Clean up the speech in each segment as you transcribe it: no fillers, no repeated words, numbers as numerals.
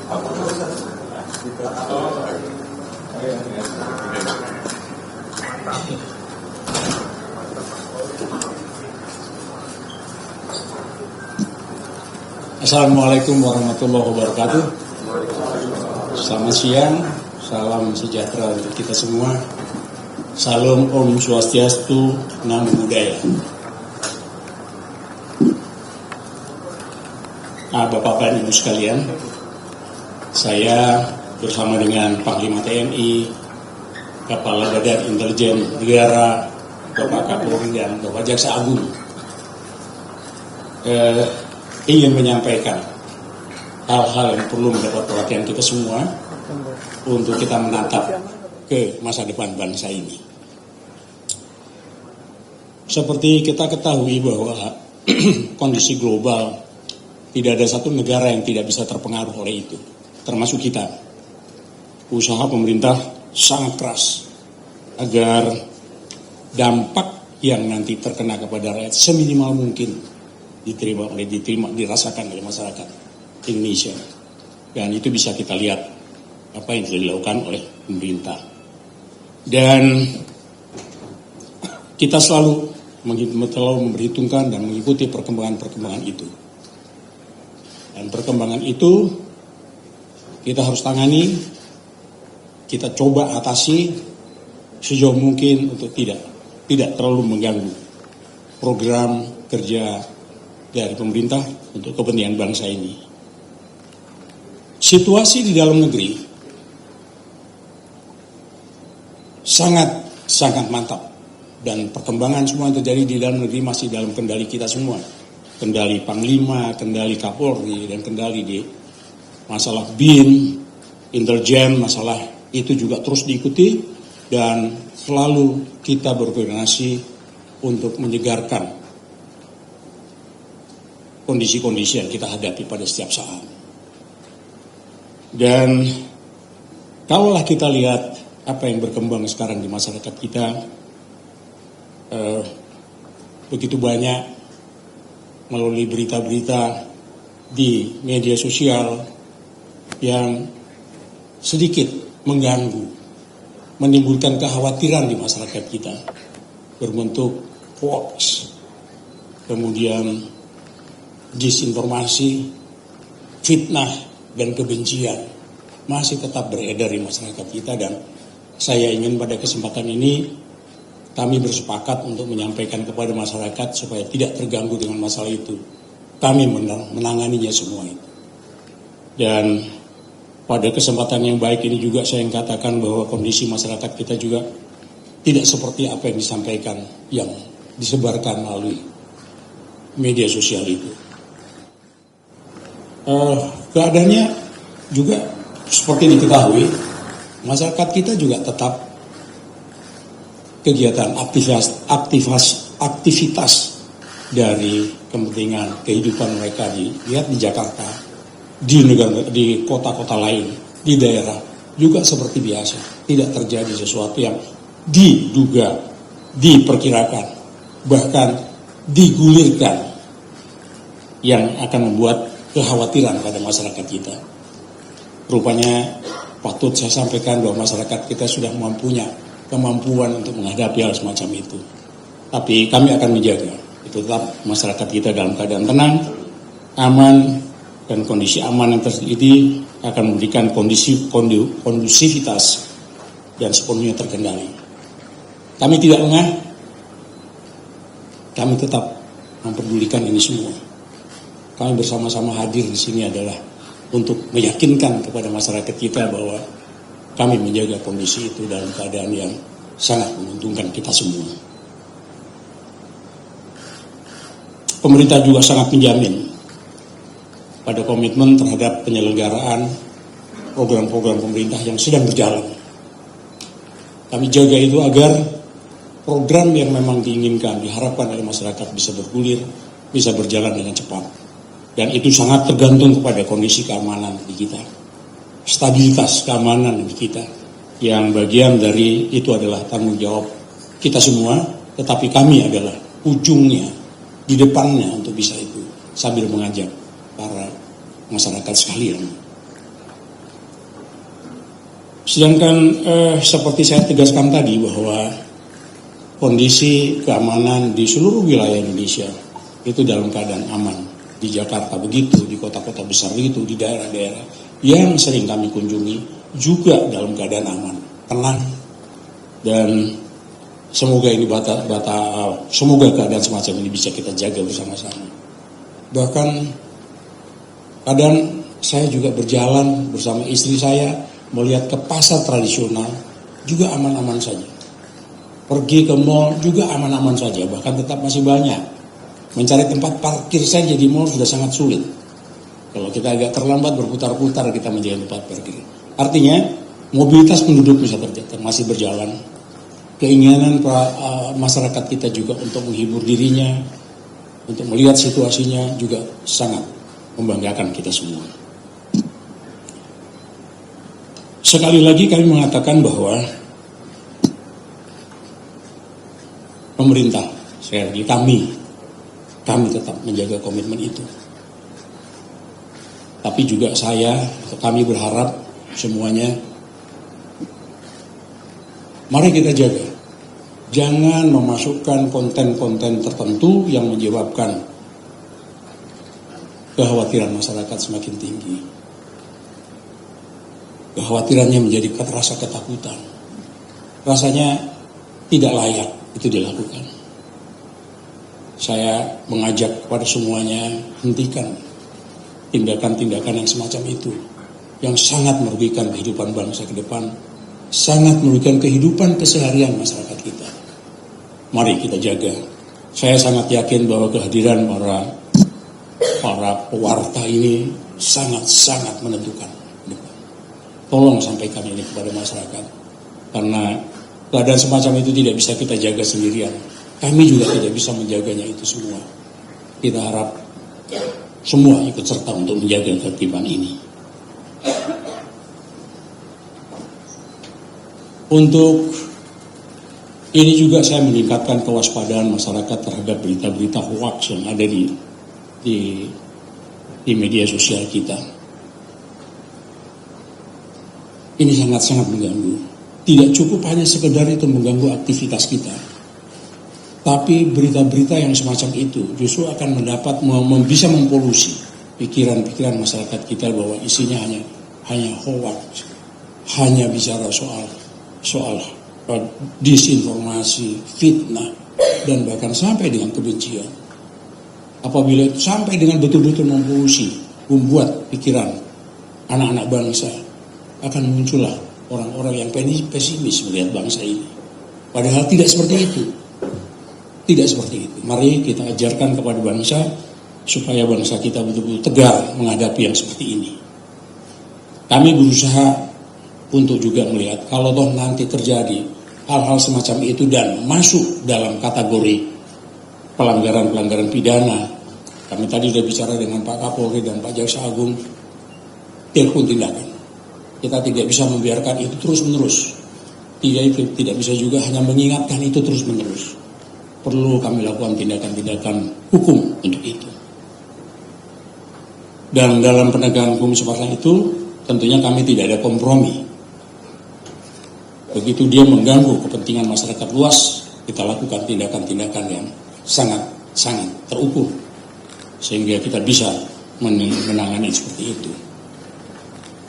Assalamualaikum warahmatullahi wabarakatuh. Selamat siang, salam sejahtera untuk kita semua. Salam Om Swastiastu, Namo Buddhaya. Bapak-bapak dan Ibu sekalian, saya bersama dengan Panglima TNI, Kepala Badan Intelijen Negara, Bapak Kapolri dan Bapak Jaksa Agung ingin menyampaikan hal-hal yang perlu mendapat perhatian kita semua untuk kita menatap ke masa depan bangsa ini. Seperti kita ketahui bahwa kondisi global tidak ada satu negara yang tidak bisa terpengaruh oleh itu, termasuk kita. Usaha pemerintah sangat keras agar dampak yang nanti terkena kepada rakyat seminimal mungkin dirasakan oleh masyarakat Indonesia. Dan itu bisa kita lihat apa yang telah dilakukan oleh pemerintah. Dan kita selalu memperhitungkan dan mengikuti perkembangan-perkembangan itu. Dan perkembangan itu kita harus tangani, kita coba atasi sejauh mungkin untuk tidak terlalu mengganggu program kerja dari pemerintah untuk kepentingan bangsa ini. Situasi di dalam negeri sangat mantap dan perkembangan semua yang terjadi di dalam negeri masih dalam kendali kita semua. Kendali Panglima, kendali Kapolri, dan kendali di masalah BIN, intelijen, masalah itu juga terus diikuti dan selalu kita berkoordinasi untuk menyegarkan kondisi-kondisi yang kita hadapi pada setiap saat. Dan kalaulah kita lihat apa yang berkembang sekarang di masyarakat kita, begitu banyak melalui berita-berita di media sosial yang sedikit mengganggu, menimbulkan kekhawatiran di masyarakat kita, berbentuk hoax, kemudian disinformasi, fitnah, dan kebencian masih tetap beredar di masyarakat kita. Dan saya ingin pada kesempatan ini kami bersepakat untuk menyampaikan kepada masyarakat supaya tidak terganggu dengan masalah itu. Kami menanganinya semua itu. Dan pada kesempatan yang baik ini juga saya ingin katakan bahwa kondisi masyarakat kita juga tidak seperti apa yang disampaikan, yang disebarkan melalui media sosial itu. Keadaannya juga seperti diketahui, masyarakat kita juga tetap kegiatan aktivitas dari kepentingan kehidupan mereka dilihat di Jakarta, di kota-kota lain, di daerah juga seperti biasa. Tidak terjadi sesuatu yang diduga, diperkirakan, bahkan digulirkan yang akan membuat kekhawatiran pada masyarakat kita. Rupanya patut saya sampaikan bahwa masyarakat kita sudah mempunyai kemampuan untuk menghadapi hal semacam itu. Tapi kami akan menjaga itu tetap masyarakat kita dalam keadaan tenang, aman, dan kondisi aman yang terjadi akan memberikan kondusivitas dan sepenuhnya terkendali. Kami tidak lengah, kami tetap memperdulikan ini semua. Kami bersama-sama hadir di sini adalah untuk meyakinkan kepada masyarakat kita bahwa kami menjaga kondisi itu dalam keadaan yang sangat menguntungkan kita semua. Pemerintah juga sangat menjamin pada komitmen terhadap penyelenggaraan program-program pemerintah yang sedang berjalan. Kami jaga itu agar program yang memang diinginkan, diharapkan oleh masyarakat bisa bergulir, bisa berjalan dengan cepat. Dan itu sangat tergantung kepada kondisi keamanan di kita. Stabilitas keamanan di kita, yang bagian dari itu adalah tanggung jawab kita semua, tetapi kami adalah ujungnya, di depannya untuk bisa itu, sambil mengajak para masyarakat sekalian. Sedangkan seperti saya tegaskan tadi bahwa kondisi keamanan di seluruh wilayah Indonesia itu dalam keadaan aman. Di Jakarta begitu, di kota-kota besar begitu, di daerah-daerah yang sering kami kunjungi juga dalam keadaan aman, tenang, dan semoga ini semoga keadaan semacam ini bisa kita jaga bersama-sama. Bahkan kadang saya juga berjalan bersama istri saya melihat ke pasar tradisional juga aman-aman saja. Pergi ke mall juga aman-aman saja, bahkan tetap masih banyak. Mencari tempat parkir saja di mall sudah sangat sulit. Kalau kita agak terlambat berputar-putar kita mencari tempat parkir. Artinya mobilitas penduduk bisa masih berjalan. Keinginan masyarakat kita juga untuk menghibur dirinya, untuk melihat situasinya juga sangat membanggakan kita semua. Sekali lagi kami mengatakan bahwa pemerintah, sekali lagi kami tetap menjaga komitmen itu. Tapi juga kami berharap semuanya, mari kita jaga. Jangan memasukkan konten-konten tertentu yang menyebabkan kekhawatiran masyarakat semakin tinggi. Kekhawatirannya menjadi rasa ketakutan. Rasanya tidak layak itu dilakukan. Saya mengajak kepada semuanya, hentikan tindakan-tindakan yang semacam itu, yang sangat merugikan kehidupan bangsa ke depan, sangat merugikan kehidupan keseharian masyarakat kita. Mari kita jaga. Saya sangat yakin bahwa kehadiran para pewarta ini sangat-sangat menentukan. Tolong sampaikan ini kepada masyarakat, karena keadaan semacam itu tidak bisa kita jaga sendirian. Kami juga tidak bisa menjaganya itu semua. Kita harap semua ikut serta untuk menjaga ketertiban ini. Untuk ini juga saya meningkatkan kewaspadaan masyarakat terhadap berita-berita hoax yang ada di media sosial kita. Ini sangat-sangat mengganggu. Tidak cukup hanya sekedar itu mengganggu aktivitas kita, tapi berita-berita yang semacam itu justru akan bisa mempolusi pikiran-pikiran masyarakat kita bahwa isinya hanya hoax, hanya bicara soal disinformasi, fitnah, dan bahkan sampai dengan kebencian. Apabila itu sampai dengan betul-betul mempolusi, membuat pikiran anak-anak bangsa, akan muncullah orang-orang yang pesimis melihat bangsa ini. Padahal tidak seperti itu. Tidak seperti itu. Mari kita ajarkan kepada bangsa supaya bangsa kita betul-betul tegar menghadapi yang seperti ini. Kami berusaha untuk juga melihat kalau toh nanti terjadi hal-hal semacam itu dan masuk dalam kategori pelanggaran-pelanggaran pidana. Kami tadi sudah bicara dengan Pak Kapolri dan Pak Jaksa Agung, telepon tindakan. Kita tidak bisa membiarkan itu terus-menerus. Tidak bisa juga hanya mengingatkan itu terus-menerus. Perlu kami lakukan tindakan-tindakan hukum untuk itu. Dan dalam penegakan hukum seperti itu, tentunya kami tidak ada kompromi. Begitu dia mengganggu kepentingan masyarakat luas, kita lakukan tindakan-tindakan yang sangat-sangat terukur. Sehingga kita bisa menangani seperti itu.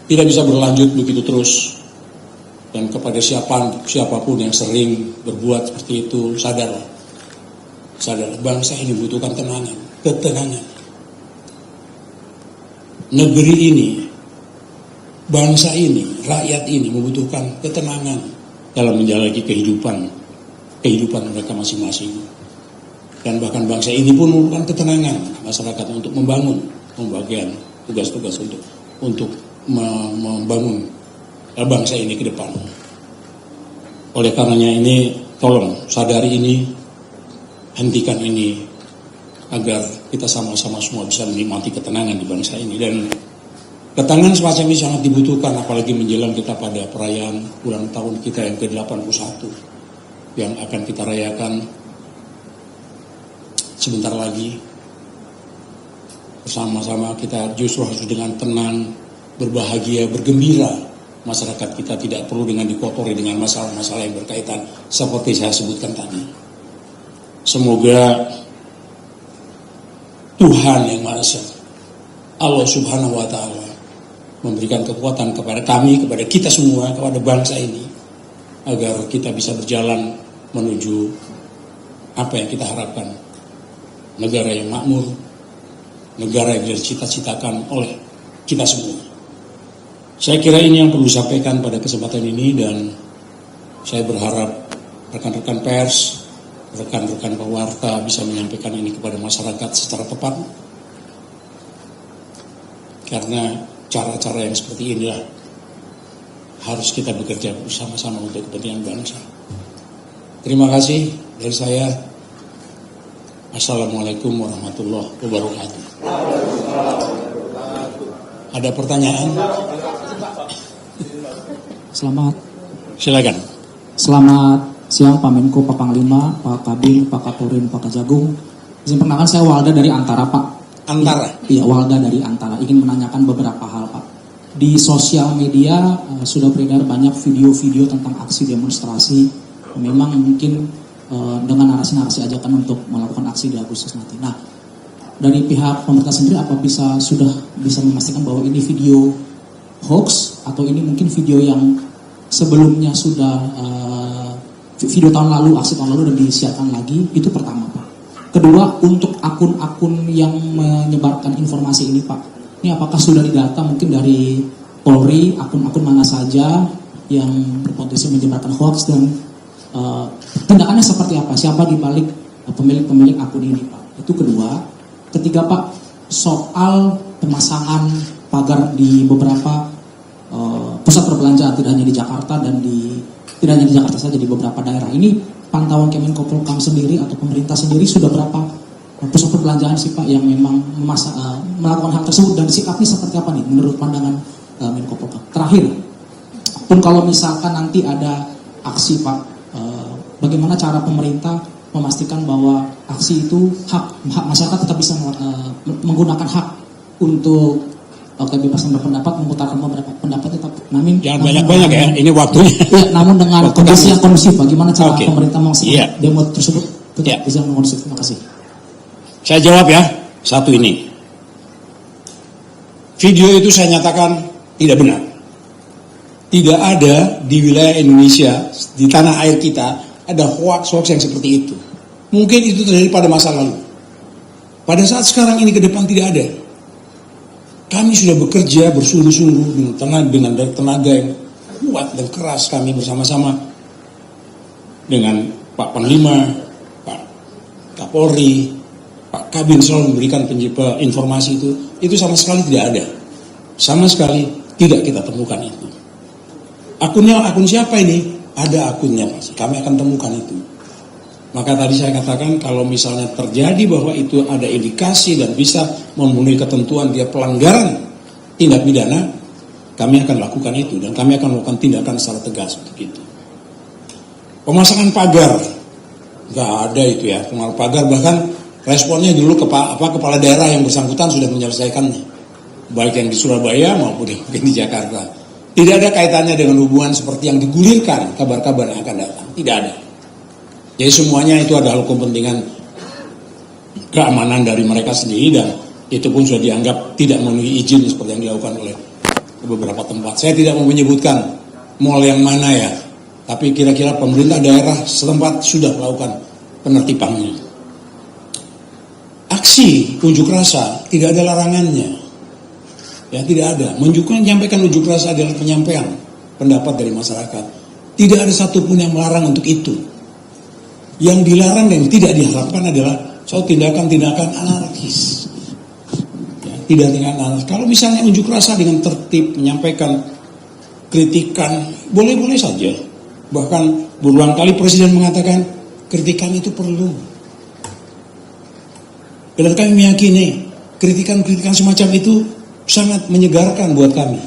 Tidak bisa berlanjut begitu terus. Dan kepada siapapun yang sering berbuat seperti itu, sadarlah. Bangsa ini butuhkan ketenangan. Negeri ini, bangsa ini, rakyat ini membutuhkan ketenangan dalam menjalani kehidupan mereka masing-masing. Dan bahkan bangsa ini pun membutuhkan ketenangan masyarakat untuk membagian tugas-tugas untuk membangun bangsa ini ke depan. Oleh karenanya ini, tolong sadari ini, hentikan ini, agar kita sama-sama semua bisa menikmati ketenangan di bangsa ini. Dan ketenangan semacam ini sangat dibutuhkan, apalagi menjelang kita pada perayaan ulang tahun kita yang ke-81 yang akan kita rayakan sebentar lagi. Bersama-sama kita justru harus dengan tenang, berbahagia, bergembira masyarakat kita tidak perlu dengan dikotori dengan masalah-masalah yang berkaitan seperti saya sebutkan tadi. Semoga Tuhan yang Maha Esa, Allah Subhanahu wa Ta'ala, memberikan kekuatan kepada kami, kepada kita semua, kepada bangsa ini, agar kita bisa berjalan menuju apa yang kita harapkan. Negara yang makmur, negara yang dicita-citakan oleh kita semua. Saya kira ini yang perlu disampaikan pada kesempatan ini, dan saya berharap rekan-rekan pers, rekan-rekan pewarta bisa menyampaikan ini kepada masyarakat secara tepat. Karena cara-cara yang seperti inilah harus kita bekerja bersama-sama untuk kepentingan bangsa. Terima kasih dari saya. Assalamualaikum warahmatullahi wabarakatuh. Ada pertanyaan? Silakan. Selamat siang Pak Menko, Pak Panglima, Pak Kabin, Pak Kapolri, Pak Kejagung. Izin perkenalkan, saya Walda dari Antara, Pak. Antara? Iya, Walda dari Antara. Ingin menanyakan beberapa hal, Pak. Di sosial media sudah beredar banyak video-video tentang aksi demonstrasi. Memang mungkin dengan narasi-narasi ajakan untuk melakukan aksi di Agustus nanti. Nah, dari pihak pemerintah sendiri sudah bisa memastikan bahwa ini video hoax atau ini mungkin video yang sebelumnya sudah video tahun lalu, aksi tahun lalu dan disiarkan lagi? Itu pertama, Pak. Kedua, untuk akun-akun yang menyebarkan informasi ini, Pak, ini apakah sudah didata mungkin dari Polri, akun-akun mana saja yang berpotensi menyebarkan hoax, dan tindakannya seperti apa? Siapa di balik pemilik-pemilik akun ini, Pak? Itu kedua. Ketiga, Pak, soal pemasangan pagar di beberapa pusat perbelanjaan, tidak hanya di Jakarta dan tidak hanya di Jakarta saja, di beberapa daerah. Ini pantauan Kemenko Polhukam sendiri atau pemerintah sendiri, sudah berapa pusat perbelanjaan sih, Pak, yang memang melakukan hal tersebut, dan sikapnya seperti apa nih menurut pandangan Menko Polhukam? Terakhir, pun kalau misalkan nanti ada aksi, Pak, bagaimana cara pemerintah memastikan bahwa aksi itu hak masyarakat tetap bisa menggunakan hak untuk kebebasan berpendapat, mengutarakan beberapa pendapat, tetap jangan banyak-banyak ya, ini waktunya. Ya, namun dengan kondisi yang kondusif, bagaimana cara pemerintah memastikan demo tersebut tetap bisa kondusif? Terima kasih. Saya jawab ya, satu ini. Video itu saya nyatakan tidak benar. Tidak ada di wilayah Indonesia, di tanah air kita, ada hoax-hoax yang seperti itu. Mungkin itu terjadi pada masa lalu. Pada saat sekarang ini ke depan tidak ada. Kami sudah bekerja bersungguh-sungguh dengan tenaga yang kuat dan keras, kami bersama-sama dengan Pak Panglima, Pak Kapolri, Pak Kabin selalu memberikan informasi itu sama sekali tidak ada. Sama sekali tidak kita temukan itu. Akun siapa ini? Ada akunnya, Pak. Kami akan temukan itu. Maka tadi saya katakan, kalau misalnya terjadi bahwa itu ada indikasi dan bisa memenuhi ketentuan dia pelanggaran tindak pidana, kami akan lakukan itu dan kami akan melakukan tindakan secara tegas untuk itu. Pemasangan pagar, nggak ada itu ya, pemasangan pagar, bahkan responnya dulu kepala daerah yang bersangkutan sudah menyelesaikannya, baik yang di Surabaya maupun yang di Jakarta. Tidak ada kaitannya dengan hubungan seperti yang digulirkan kabar-kabar yang akan datang, tidak ada. Jadi semuanya itu adalah kepentingan keamanan dari mereka sendiri, dan itu pun sudah dianggap tidak memenuhi izin seperti yang dilakukan oleh beberapa tempat. Saya tidak mau menyebutkan mall yang mana ya, tapi kira-kira pemerintah daerah setempat sudah melakukan penertibannya. Aksi unjuk rasa tidak ada larangannya, ya tidak ada. Menyampaikan unjuk rasa adalah penyampaian pendapat dari masyarakat. Tidak ada satupun yang melarang untuk itu. Yang dilarang dan tidak diharapkan adalah soal tindakan-tindakan anarkis. Ya, tindakan anarkis. Kalau misalnya unjuk rasa dengan tertib, menyampaikan kritikan, boleh-boleh saja. Bahkan berulang kali Presiden mengatakan kritikan itu perlu. Dan kami meyakini kritikan-kritikan semacam itu sangat menyegarkan buat kami.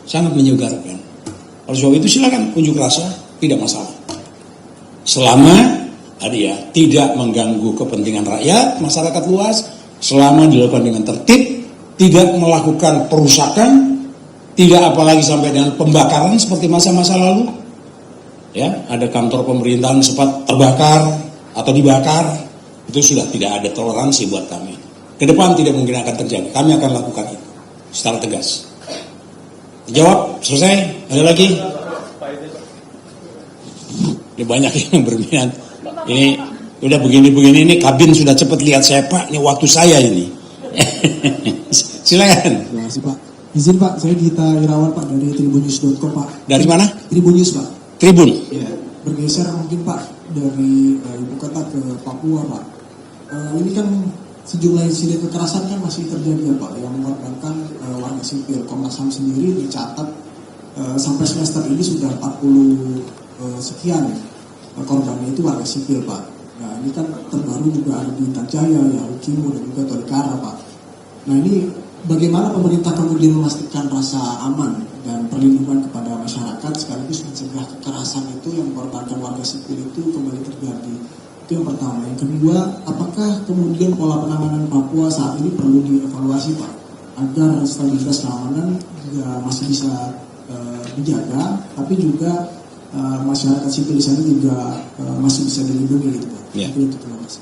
Sangat menyegarkan. Oleh sebab itu silakan unjuk rasa, tidak masalah. Selama tidak mengganggu kepentingan rakyat, masyarakat luas, selama dilakukan dengan tertib, tidak melakukan perusakan, Tidak apalagi sampai dengan pembakaran seperti masa-masa lalu. Ya, ada kantor pemerintahan sempat terbakar atau dibakar. Itu sudah tidak ada toleransi buat kami. Ke depan tidak mungkin akan terjadi. Kami akan lakukan itu secara tegas. Jawab, selesai. Ada lagi? Ini banyak yang berminat. Ini udah begini-begini, ini kabin sudah cepat lihat saya, Pak. Ini waktu saya ini. Silakan. Terima kasih, Pak. Izin Pak, saya Gita Irawan Pak dari tribunnews.com Pak. Dari mana? Tribun News Pak. Tribun. Ya. Bergeser mungkin Pak dari ibu kota ke Papua Pak. Ini kan sejumlah insiden kekerasan kan masih terjadi ya Pak, yang mengorbankan warga sipil. Komnas HAM sendiri dicatat sampai semester ini sudah 40 sekian korbannya itu warga sipil Pak. Nah ini kan terbaru juga ada di Intan Jaya, Yahukimo dan juga Tolikara Pak. Nah ini bagaimana pemerintah kemudian memastikan rasa aman dan perlindungan kepada masyarakat sekaligus mencegah kekerasan itu yang mengorbankan warga sipil itu kembali terjadi? Itu yang pertama. Yang kedua, apakah kemudian pola penanganan Papua saat ini perlu dievaluasi Pak agar stabilitas keamanan juga masih bisa dijaga, tapi juga masyarakat sipil di sana juga masih bisa dilindungi gitu Pak? Ya. Itu terima kasih.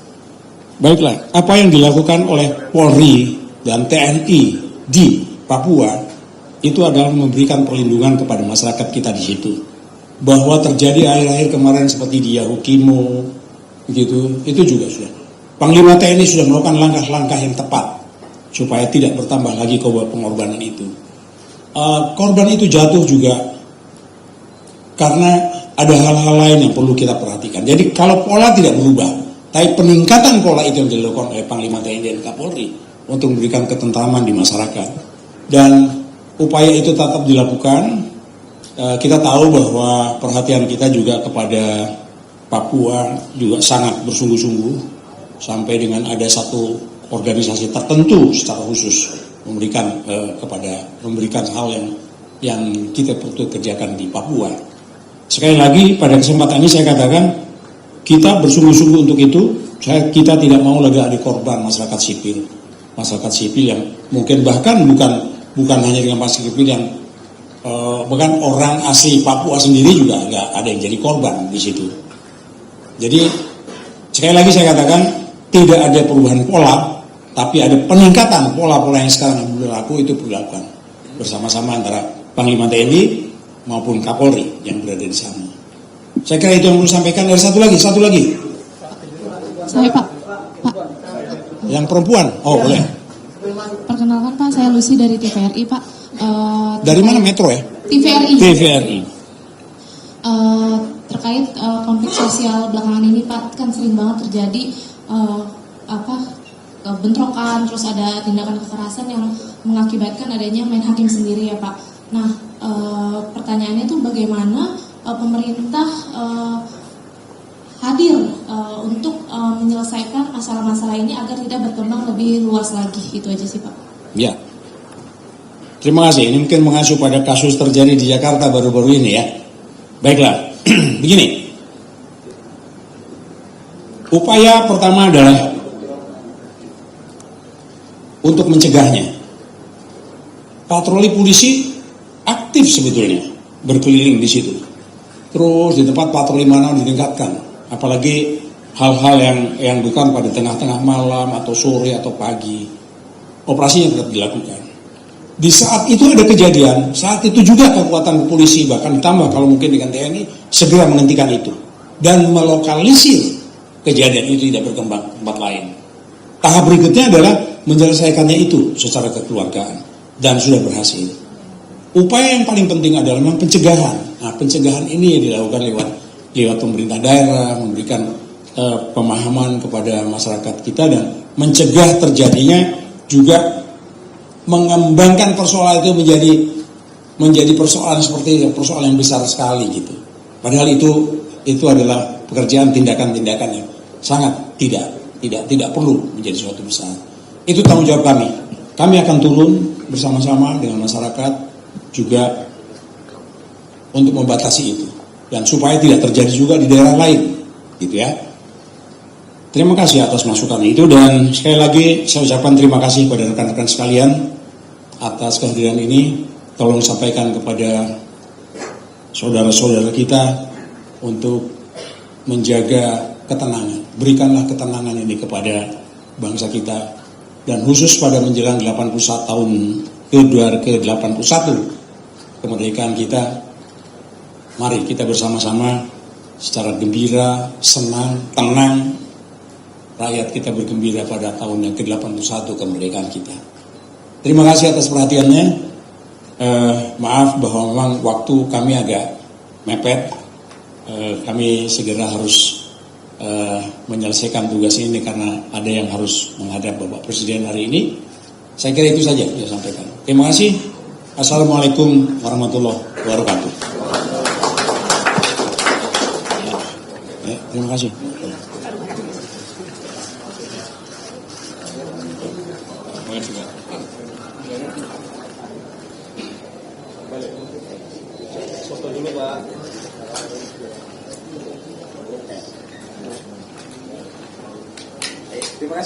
Baiklah, apa yang dilakukan oleh Polri dan TNI di Papua itu adalah memberikan perlindungan kepada masyarakat kita di situ. Bahwa terjadi akhir-akhir kemarin seperti di Yahukimo, begitu, itu juga sudah. Panglima TNI sudah melakukan langkah-langkah yang tepat supaya tidak bertambah lagi pengorbanan itu. Korban itu jatuh juga karena ada hal-hal lain yang perlu kita perhatikan. Jadi kalau pola tidak berubah, tapi peningkatan pola itu yang dilakukan oleh Panglima TNI dan Kapolri untuk memberikan ketentraman di masyarakat. Dan upaya itu tetap dilakukan. Kita tahu bahwa perhatian kita juga kepada Papua juga sangat bersungguh-sungguh, sampai dengan ada satu organisasi tertentu secara khusus memberikan hal yang kita perlu kerjakan di Papua. Sekali lagi pada kesempatan ini saya katakan kita bersungguh-sungguh untuk itu. Kita tidak mau lagi ada korban masyarakat sipil yang mungkin bahkan bukan hanya dengan masyarakat sipil yang bahkan orang asli Papua sendiri juga nggak ada yang jadi korban di situ. Jadi sekali lagi saya katakan tidak ada perubahan pola, tapi ada peningkatan pola-pola yang sekarang berlaku itu dilakukan bersama-sama antara Panglima TNI maupun Kapolri yang berada di sana. Saya kira itu yang perlu sampaikan. Dari satu lagi. Saya Pak. Yang perempuan, boleh. Perkenalkan Pak, saya Lucy dari TVRI Pak. Dari mana Metro ya? TVRI. Terkait konflik sosial belakangan ini Pak, kan sering banget terjadi bentrokan, terus ada tindakan kekerasan yang mengakibatkan adanya main hakim sendiri ya Pak. Nah, pertanyaannya itu bagaimana pemerintah hadir untuk menyelesaikan masalah-masalah ini agar tidak berkembang lebih luas lagi, itu aja sih Pak. Ya, terima kasih. Ini mungkin mengacu pada kasus terjadi di Jakarta baru-baru ini ya. Baiklah, begini. Upaya pertama adalah untuk mencegahnya. Patroli polisi aktif sebetulnya berkeliling di situ. Terus di tempat patroli mana ditingkatkan, apalagi hal-hal yang bukan pada tengah-tengah malam atau sore atau pagi, operasi yang tetap dilakukan. Di saat itu ada kejadian, saat itu juga kekuatan polisi bahkan ditambah kalau mungkin dengan TNI segera menghentikan itu dan melokalisir kejadian itu tidak berkembang ke tempat lain. Tahap berikutnya adalah menyelesaikannya itu secara kekeluargaan dan sudah berhasil. Upaya yang paling penting adalah memang pencegahan. Nah, pencegahan ini yang dilakukan lewat pemerintah daerah, memberikan pemahaman kepada masyarakat kita dan mencegah terjadinya, juga mengembangkan persoalan itu menjadi persoalan seperti persoalan yang besar sekali gitu. Padahal itu adalah pekerjaan tindakan-tindakan yang sangat tidak perlu menjadi suatu besar. Itu tanggung jawab kami. Kami akan turun bersama-sama dengan masyarakat juga untuk membatasi itu dan supaya tidak terjadi juga di daerah lain, gitu ya. Terima kasih atas masukan itu dan sekali lagi saya ucapkan terima kasih kepada rekan-rekan sekalian atas kehadiran ini. tolong sampaikan kepada saudara-saudara kita untuk menjaga ketenangan. Berikanlah ketenangan ini kepada bangsa kita, dan khusus pada menjelang 81 tahun ke-81 kemerdekaan kita, mari kita bersama-sama secara gembira, senang, tenang, rakyat kita bergembira pada tahun yang ke-81 kemerdekaan kita. Terima kasih atas perhatiannya. Maaf bahwa memang waktu kami agak mepet. Kami segera harus menyelesaikan tugas ini karena ada yang harus menghadap Bapak Presiden hari ini. Saya kira itu saja yang saya sampaikan. Terima kasih. Assalamualaikum warahmatullahi wabarakatuh. Terima kasih. Foto dulu, Pak. Terima kasih.